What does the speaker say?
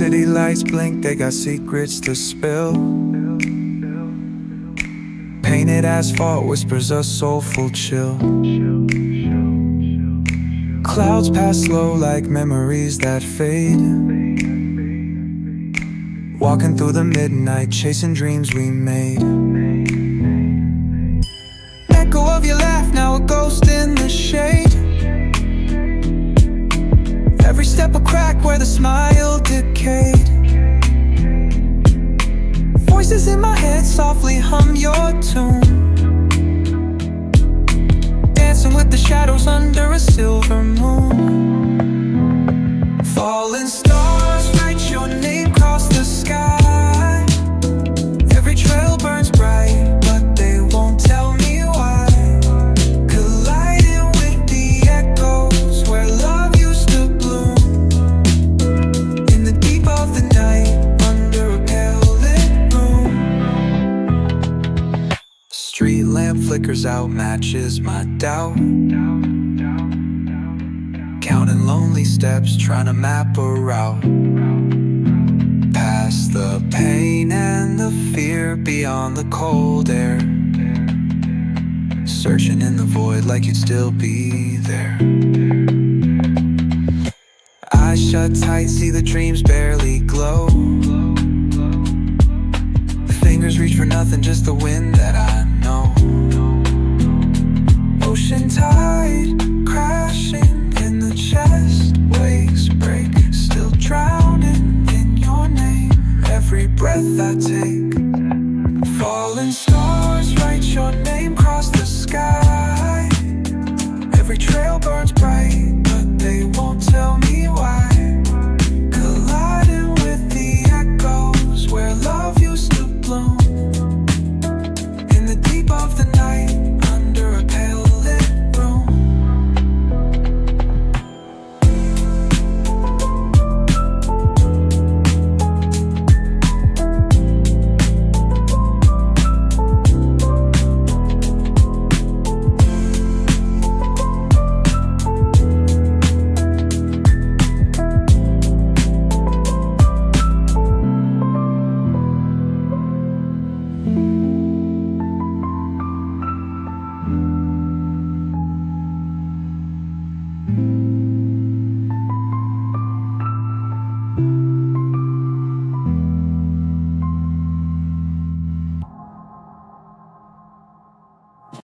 City lights blink, they got secrets to spill. Painted asphalt whispers a soulful chill. Clouds pass slow like memories that fade. Walking through the midnight, chasing dreams we made. Echo of your laugh, now a ghost in the shade. Every step a crack where the smile decayed. Voices in my head softly hum your tune, dancing with the shadows under a silver moon. Falling stars write your name across the sky. Every trail burns bright, but they won't tell me why. Colliding with the echoes where love used to bloom. In the deep of the night, under a pale lit room. Street lamp flickers out, matches my doubt. Counting lonely steps, trying to map a route. Past the pain and the fear, beyond the cold air. Searching in the void like you'd still be there. Eyes shut tight, see the dreams barely glow. Fingers reach for nothing, just the wind that I know. Ocean tide crashing in the chest, waves break, still drowning in your name. Every breath I take, falling stars write your name across the sky. Every trail burns